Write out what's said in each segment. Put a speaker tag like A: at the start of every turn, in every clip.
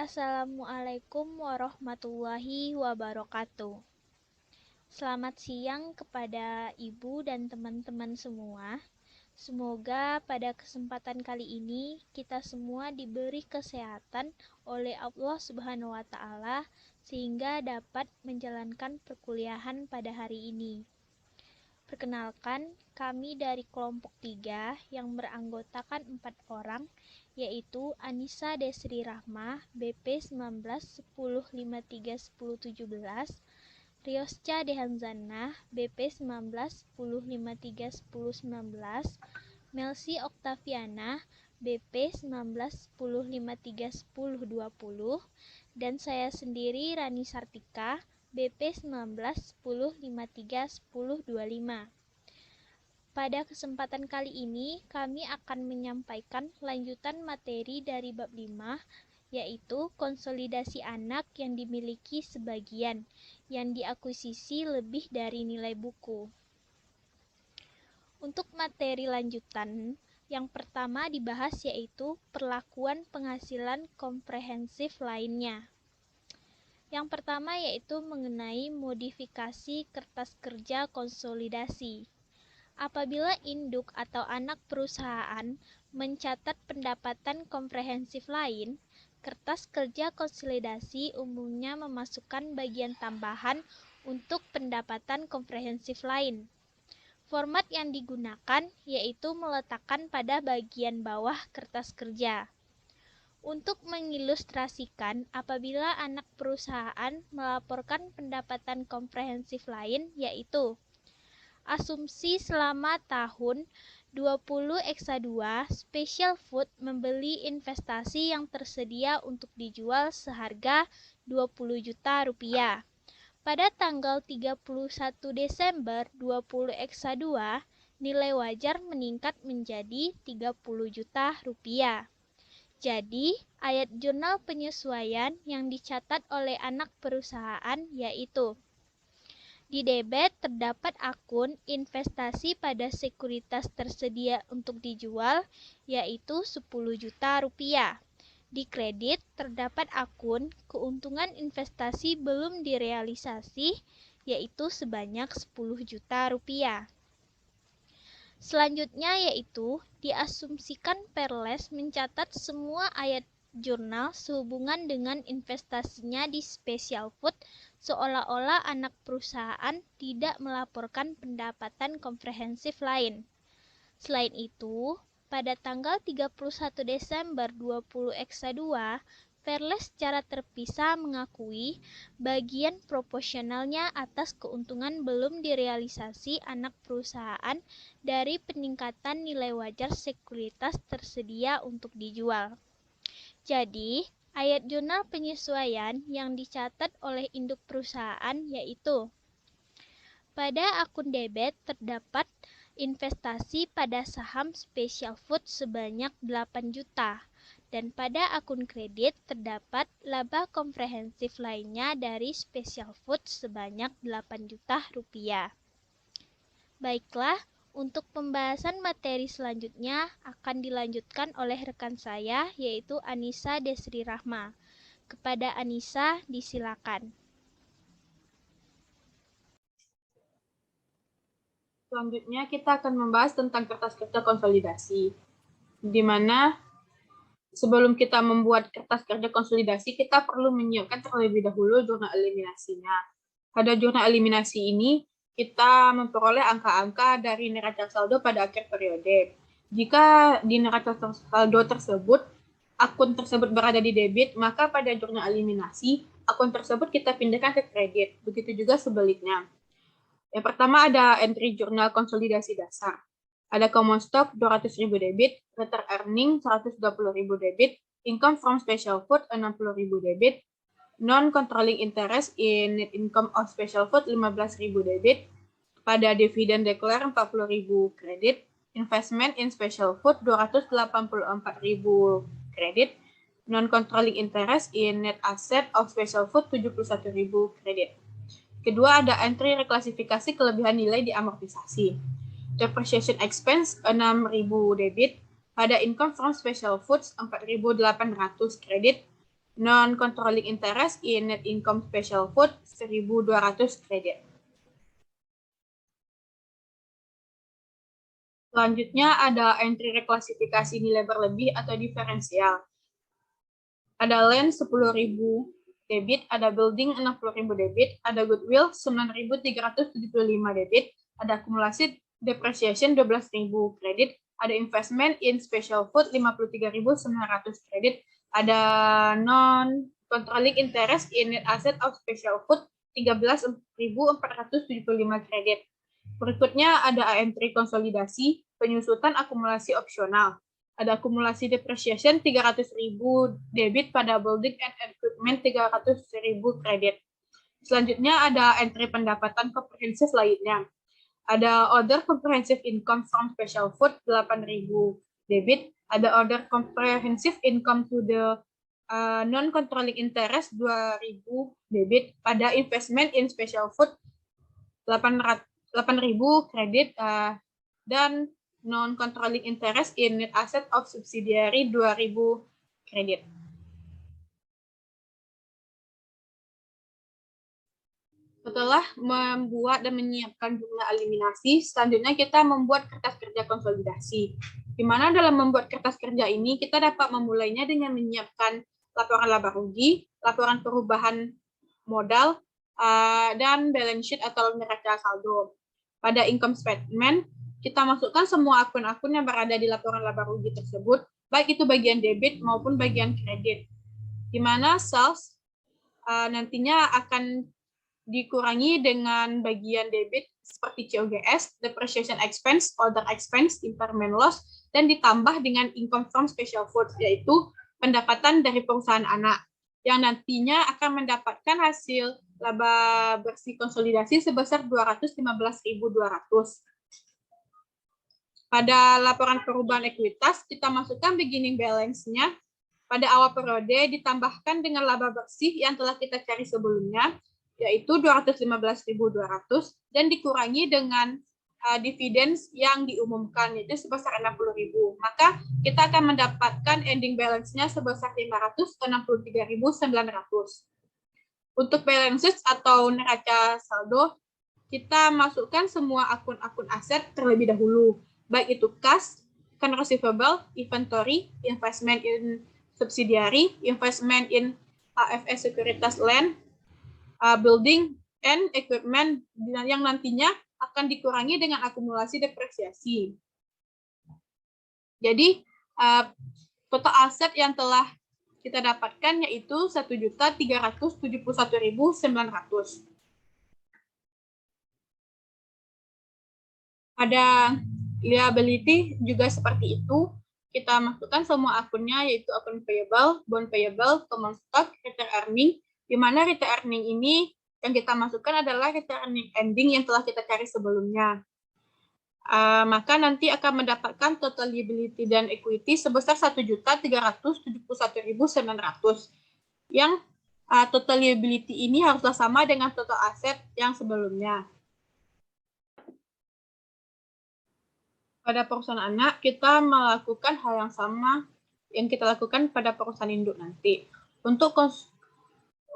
A: Assalamualaikum warahmatullahi wabarakatuh. Selamat siang kepada Ibu dan teman-teman semua. Semoga pada kesempatan kali ini kita semua diberi kesehatan oleh Allah Subhanahu wa Ta'ala sehingga dapat menjalankan perkuliahan pada hari ini. Perkenalkan, kami dari kelompok 3 yang beranggotakan 4 orang, yaitu Anissa Desri Rahmah, BP 19 10 53 10 17, Riosca Dehanzana, BP 19 10 53 10 19, Melsi Oktaviana, BP 19 10 53 10 20, dan saya sendiri Rani Sartika, BP 19 10 53 10 25. Pada kesempatan kali ini, kami akan menyampaikan lanjutan materi dari bab 5, yaitu konsolidasi anak yang dimiliki sebagian, yang diakuisisi lebih dari nilai buku. Untuk materi lanjutan, yang pertama dibahas yaitu perlakuan penghasilan komprehensif lainnya. Yang pertama yaitu mengenai modifikasi kertas kerja konsolidasi. Apabila induk atau anak perusahaan mencatat pendapatan komprehensif lain, kertas kerja konsolidasi umumnya memasukkan bagian tambahan untuk pendapatan komprehensif lain. Format yang digunakan yaitu meletakkan pada bagian bawah kertas kerja. Untuk mengilustrasikan apabila anak perusahaan melaporkan pendapatan komprehensif lain yaitu asumsi selama tahun 20-2 Special Food membeli investasi yang tersedia untuk dijual seharga 20 juta rupiah. Pada tanggal 31 Desember 20-2 nilai wajar meningkat menjadi 30 juta rupiah. Jadi, ayat jurnal penyesuaian yang dicatat oleh anak perusahaan yaitu di debit terdapat akun investasi pada sekuritas tersedia untuk dijual, yaitu 10 juta rupiah. Di kredit terdapat akun keuntungan investasi belum direalisasi, yaitu sebanyak 10 juta rupiah. Selanjutnya yaitu diasumsikan Perles mencatat semua ayat jurnal sehubungan dengan investasinya di Special Food seolah-olah anak perusahaan tidak melaporkan pendapatan komprehensif lain. Selain itu, pada tanggal 31 Desember 20-2, Perles secara terpisah mengakui bagian proporsionalnya atas keuntungan belum direalisasi anak perusahaan dari peningkatan nilai wajar sekuritas tersedia untuk dijual. Jadi, ayat jurnal penyesuaian yang dicatat oleh induk perusahaan yaitu pada akun debit terdapat investasi pada saham Special Food sebanyak 8 juta dan pada akun kredit terdapat laba komprehensif lainnya dari Special Food sebanyak 8 juta rupiah. Baiklah, untuk pembahasan materi selanjutnya akan dilanjutkan oleh rekan saya yaitu Anissa Desri Rahma. Kepada Anissa, disilakan.
B: Selanjutnya kita akan membahas tentang kertas kerja konsolidasi, di mana sebelum kita membuat kertas kerja konsolidasi, kita perlu menyiapkan terlebih dahulu jurnal eliminasinya. Pada jurnal eliminasi ini, kita memperoleh angka-angka dari neraca saldo pada akhir periode. Jika di neraca saldo tersebut, akun tersebut berada di debit, maka pada jurnal eliminasi, akun tersebut kita pindahkan ke kredit. Begitu juga sebaliknya. Yang pertama ada entry jurnal konsolidasi dasar. Ada common stock 200.000 debit, return earning 120.000 debit, income from special food 60.000 debit, non-controlling interest in net income of special food 15.000 debit, pada dividen declare 40.000 kredit, investment in special food 284.000 kredit, non-controlling interest in net asset of special food 71.000 kredit. Kedua ada entry reklasifikasi kelebihan nilai di amortisasi. Depreciation expense 6.000 debit, pada income from special foods 4.800 kredit, Non-controlling interest in net income special food 1.200 kredit. Selanjutnya ada entry reklasifikasi nilai berlebih atau diferensial. Ada land 10.000 debit, ada building 60.000 debit, ada goodwill 9.375 debit, ada akumulasi depreciation 12.000 kredit, ada investment in special food 53.900 kredit, ada non-controlling interest in net asset of special food 13.475 kredit. Berikutnya ada entry konsolidasi, penyusutan akumulasi opsional. Ada akumulasi depreciation 300.000 debit pada building and equipment 300.000 kredit. Selanjutnya ada entry pendapatan komprehensif lainnya. Ada order comprehensive income from special food 8.000 debit. Ada order comprehensive income to the non-controlling interest 2.000 debit. Pada investment in special food 8.000 kredit dan non-controlling interest in net asset of subsidiary 2.000 kredit. Setelah membuat dan menyiapkan jumlah eliminasi, selanjutnya kita membuat kertas kerja konsolidasi. Di mana dalam membuat kertas kerja ini, kita dapat memulainya dengan menyiapkan laporan laba rugi, laporan perubahan modal, dan balance sheet atau neraca saldo. Pada income statement, kita masukkan semua akun-akun yang berada di laporan laba rugi tersebut, baik itu bagian debit maupun bagian kredit. Di mana sales nantinya akan dikurangi dengan bagian debit seperti COGS, depreciation expense, order expense, impairment loss, dan ditambah dengan income from special foods, yaitu pendapatan dari perusahaan anak, yang nantinya akan mendapatkan hasil laba bersih konsolidasi sebesar 215.200. Pada laporan perubahan ekuitas, kita masukkan beginning balance-nya. Pada awal periode ditambahkan dengan laba bersih yang telah kita cari sebelumnya, yaitu 215.200, dan dikurangi dengan dividen yang diumumkan, yaitu sebesar 60.000. Maka kita akan mendapatkan ending balance-nya sebesar 563.900. Untuk balances atau neraca saldo, kita masukkan semua akun-akun aset terlebih dahulu, baik itu cash, current receivable, inventory, investment in subsidiary, investment in AFS Sekuritas Land, building and equipment, yang nantinya akan dikurangi dengan akumulasi depresiasi. Jadi total aset yang telah kita dapatkan yaitu 1.371.900. Ada liability juga seperti itu. Kita masukkan semua akunnya, yaitu akun payable, bond payable, common stock, return earning, di mana return earning ini yang kita masukkan adalah return earning ending yang telah kita cari sebelumnya. Maka nanti akan mendapatkan total liability dan equity sebesar 1.371.900. Yang total liability ini haruslah sama dengan total aset yang sebelumnya. Pada perusahaan anak, kita melakukan hal yang sama yang kita lakukan pada perusahaan induk nanti. Untuk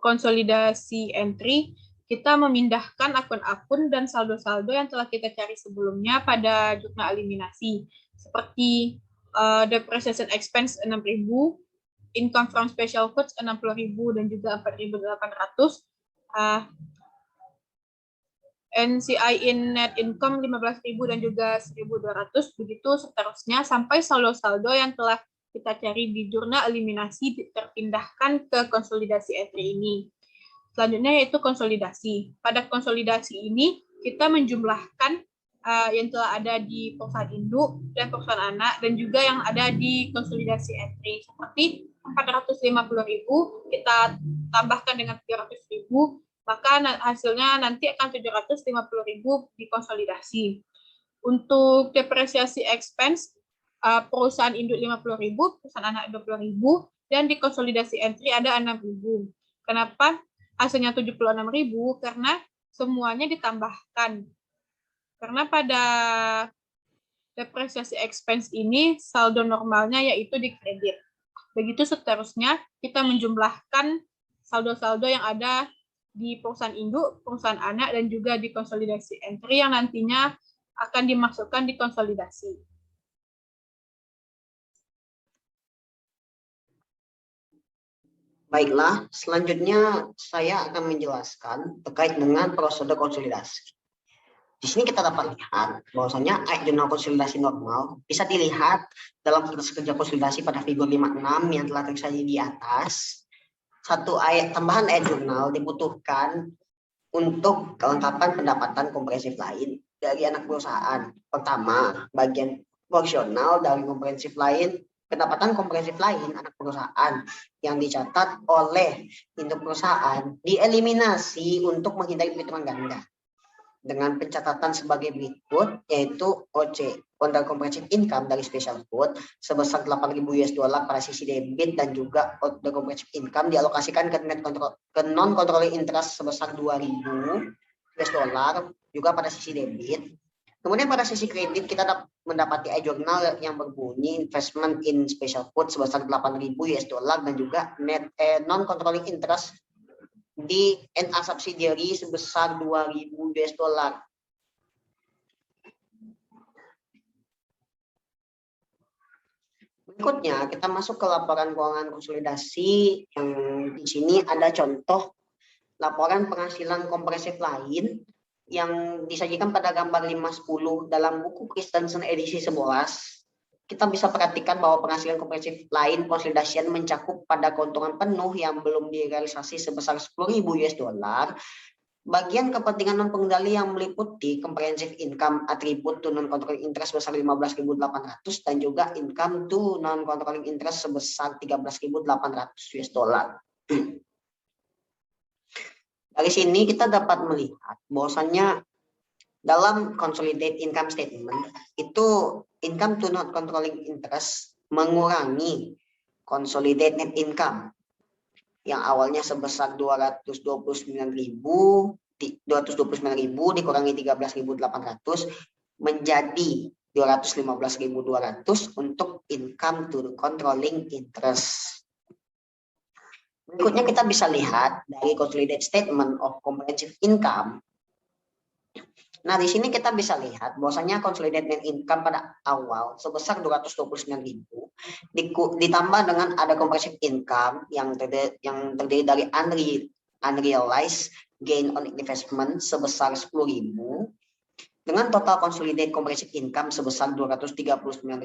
B: konsolidasi entry, kita memindahkan akun-akun dan saldo-saldo yang telah kita cari sebelumnya pada jurnal eliminasi, seperti depreciation expense 6.000, income from special foods 60.000 dan juga 4.800, NCI in net income 15.000 dan juga 1.200, begitu seterusnya sampai saldo-saldo yang telah kita cari di jurnal eliminasi terpindahkan ke konsolidasi entry ini. Selanjutnya yaitu konsolidasi. Pada konsolidasi ini kita menjumlahkan yang telah ada di perusahaan induk dan perusahaan anak dan juga yang ada di konsolidasi entry, seperti 450.000 kita tambahkan dengan 300.000, maka hasilnya nanti akan 750.000 dikonsolidasi. Untuk depresiasi expense, perusahaan induk 50.000, perusahaan anak 20.000, dan di konsolidasi entry ada 6.000. Kenapa hasilnya 76.000? Karena semuanya ditambahkan. Karena pada depresiasi expense ini saldo normalnya yaitu di kredit. Begitu seterusnya, kita menjumlahkan saldo-saldo yang ada di perusahaan induk, perusahaan anak, dan juga di konsolidasi entry yang nantinya akan dimasukkan di konsolidasi.
C: Baiklah, selanjutnya saya akan menjelaskan terkait dengan prosedur konsolidasi. Di sini kita dapat lihat bahwasanya ayat jurnal konsolidasi normal bisa dilihat dalam kertas kerja konsolidasi pada figur 56 yang telah tersaji di atas. Satu ayat tambahan ayat jurnal dibutuhkan untuk kelengkapan pendapatan komprehensif lain dari anak perusahaan. Pertama, bagian proporsional dari komprehensif lain, pendapatan komprehensif lain anak perusahaan yang dicatat oleh induk perusahaan dieliminasi untuk menghindari perhitungan ganda dengan pencatatan sebagai berikut, yaitu OC, Other Comprehensive Income dari Special Food sebesar 8.000 US dollar pada sisi debit, dan juga Other Comprehensive Income dialokasikan ke non controlling interest sebesar 2.000 US dollar juga pada sisi debit. Kemudian pada sisi kredit kita mendapati e-journal yang berbunyi investment in Special Food sebesar 8.000 US dollar dan juga net non controlling interest di NA subsidiary sebesar 2.000 US dollar. Berikutnya kita masuk ke laporan keuangan konsolidasi, yang di sini ada contoh laporan penghasilan komprehensif lain yang disajikan pada gambar 510 dalam buku Christensen edisi 11. Kita bisa perhatikan bahwa penghasilan komprehensif lain konsolidasian mencakup pada keuntungan penuh yang belum direalisasi sebesar 10.000 US dollar, bagian kepentingan non pengendali yang meliputi comprehensive income atribut to non controlling interest sebesar 15.800 dan juga income to non controlling interest sebesar 13.800 US dollar. Dari sini kita dapat melihat bahwasannya dalam consolidated income statement itu income to non controlling interest mengurangi consolidated net income yang awalnya sebesar 229.000 dikurangi 13.800 menjadi 215.200 untuk income to controlling interest. Berikutnya kita bisa lihat dari consolidated statement of comprehensive income. Nah, di sini kita bisa lihat bahwasanya consolidated net income pada awal sebesar 229.000 ditambah dengan ada comprehensive income yang terdiri dari unrealized gain on investment sebesar 10.000 dengan total consolidated comprehensive income sebesar 239.000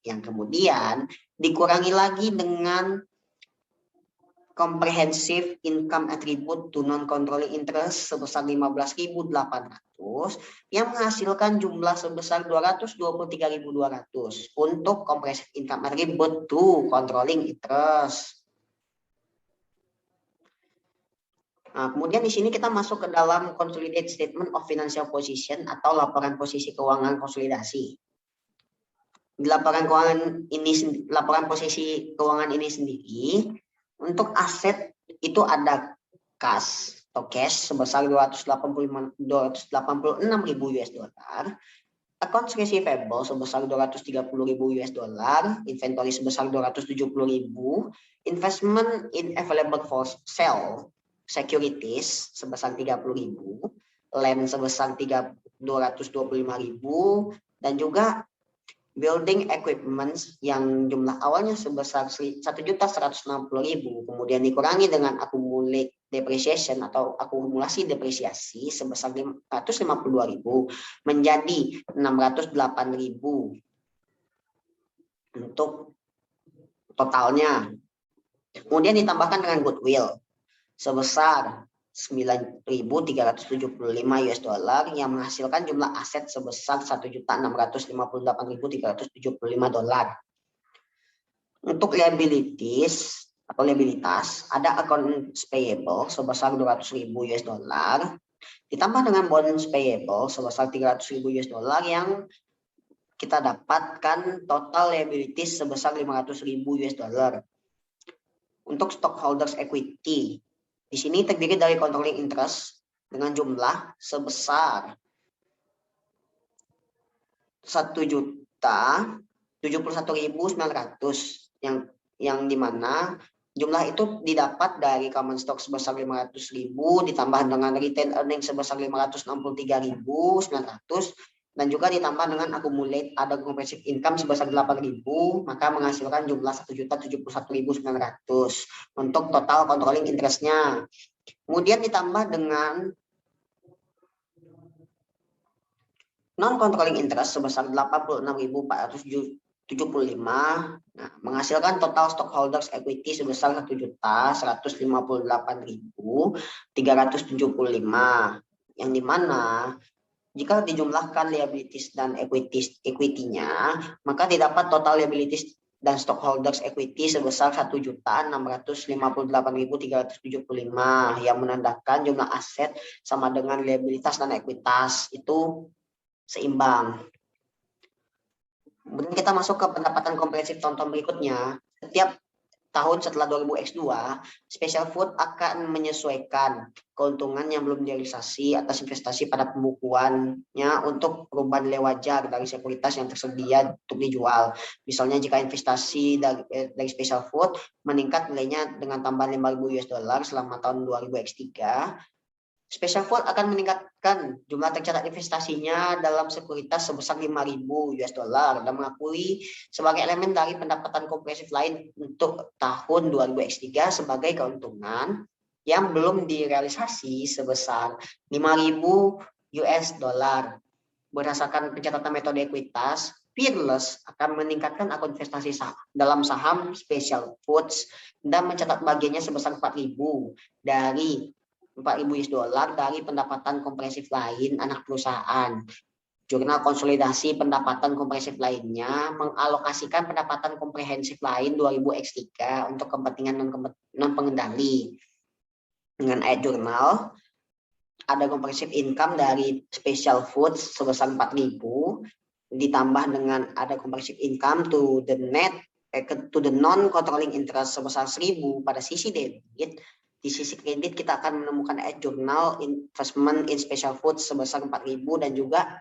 C: yang kemudian dikurangi lagi dengan comprehensive income attribute to non-controlling interest sebesar 15.800 yang menghasilkan jumlah sebesar 223.200 untuk comprehensive income attribute to controlling interest. Nah, kemudian di sini kita masuk ke dalam consolidated statement of financial position atau laporan posisi keuangan konsolidasi. Di laporan posisi keuangan ini sendiri, untuk aset itu ada cash atau cash sebesar 286.000 US dollar, accounts receivable sebesar 230.000 US dollar, inventory sebesar 270.000, investment in available for sale securities sebesar 30.000, land sebesar 225.000, dan juga building equipment yang jumlah awalnya sebesar 1.160.000 kemudian dikurangi dengan accumulate depreciation atau akumulasi depresiasi sebesar 552.000 menjadi 608.000 untuk totalnya. Kemudian ditambahkan dengan goodwill sebesar 9.375 US dollar yang menghasilkan jumlah aset sebesar 1.658.375 dolar. Untuk liabilities atau liabilitas ada accounts payable sebesar 200.000 US dollar ditambah dengan bonds payable sebesar 300.000 US dollar yang kita dapatkan total liabilities sebesar 500.000 US dollar. Untuk stockholders equity di sini terdiri dari controlling interest dengan jumlah sebesar 1.071.900 yang yang dimana jumlah itu didapat dari common stock sebesar 500.000 ditambah dengan retained earnings sebesar 563.900 dan juga ditambah dengan accumulate other comprehensive income sebesar 8.000, maka menghasilkan jumlah 1.071.900 untuk total controlling interest-nya. Kemudian ditambah dengan non-controlling interest sebesar 86.475, nah, menghasilkan total stockholders equity sebesar 1.158.375, yang dimana jika dijumlahkan liabilities dan equity-nya, maka didapat total liabilities dan stockholders equity sebesar 1.658.375, yang menandakan jumlah aset sama dengan liabilitas dan ekuitas itu seimbang. Kemudian kita masuk ke pendapatan komprehensif tonton berikutnya. Setiap tahun setelah 2000X2, Special Food akan menyesuaikan keuntungan yang belum direalisasi atas investasi pada pembukuannya untuk perubahan nilai wajar dari sekuritas yang tersedia untuk dijual. Misalnya jika investasi dari Special Food meningkat nilainya dengan tambahan $5.000 selama tahun 2000X3, Special Food akan meningkatkan jumlah tercatat investasinya dalam sekuritas sebesar $5.000 dan mengakui sebagai elemen dari pendapatan komprehensif lain untuk tahun 2000X3 sebagai keuntungan yang belum direalisasi sebesar $5.000. Berdasarkan pencatatan metode ekuitas, Fearless akan meningkatkan akun investasi dalam saham Special Foods dan mencatat bagiannya sebesar $4.000 dari $4.000 dari pendapatan komprehensif lain anak perusahaan. Jurnal konsolidasi pendapatan komprehensif lainnya mengalokasikan pendapatan komprehensif lain 2000X3 untuk kepentingan non-pengendali. Dengan ayat jurnal, ada komprehensif income dari Special Foods sebesar 4.000 ditambah dengan ada komprehensif income to the non-controlling interest sebesar 1.000 pada sisi debit. Di sisi kredit kita akan menemukan jurnal investment in Special Foods sebesar 4.000 dan juga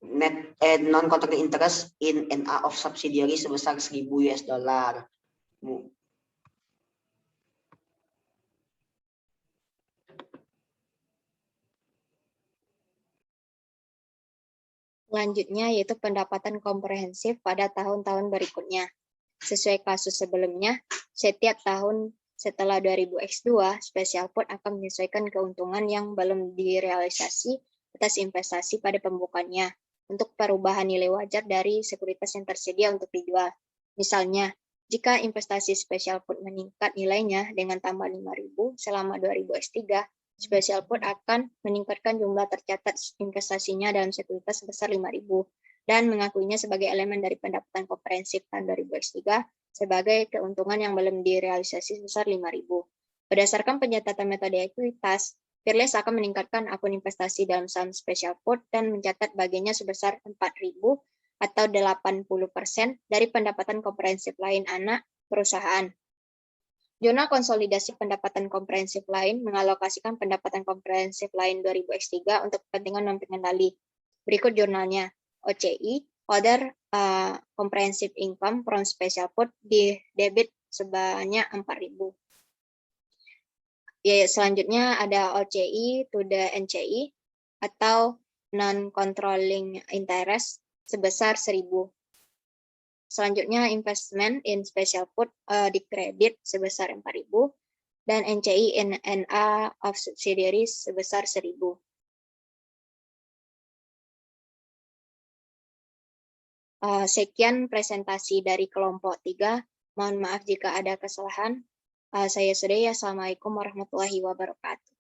C: net non-controlling interest in NA of subsidiary sebesar $1.000.
D: Selanjutnya yaitu pendapatan komprehensif pada tahun-tahun berikutnya. Sesuai kasus sebelumnya, setiap tahun setelah 2000X2, Special Food akan menyesuaikan keuntungan yang belum direalisasi atas investasi pada pembukaannya untuk perubahan nilai wajar dari sekuritas yang tersedia untuk dijual. Misalnya, jika investasi Special Food meningkat nilainya dengan tambah 5.000 selama 2000X3, Special Food akan meningkatkan jumlah tercatat investasinya dalam sekuritas sebesar 5.000 dan mengakuinya sebagai elemen dari pendapatan komprehensif tahun 2000X3 sebagai keuntungan yang belum direalisasi sebesar 5.000. Berdasarkan pencatatan metode ekuitas, Fearless akan meningkatkan akun investasi dalam saham Special Food dan mencatat bagiannya sebesar 4.000 atau 80% dari pendapatan komprehensif lain anak perusahaan. Jurnal konsolidasi pendapatan komprehensif lain mengalokasikan pendapatan komprehensif lain 2000X3 untuk kepentingan non-pengendali. Berikut jurnalnya. OCI, Other Comprehensive Income from Special Food, di debit sebanyak 4.000. Ya, selanjutnya ada OCI to the NCI atau non-controlling interest sebesar 1.000. Selanjutnya investment in Special Food di kredit sebesar 4.000 dan NCI in NA of subsidiaries sebesar 1.000. Sekian presentasi dari kelompok 3. Mohon maaf jika ada kesalahan. Saya Surya. Assalamualaikum warahmatullahi wabarakatuh.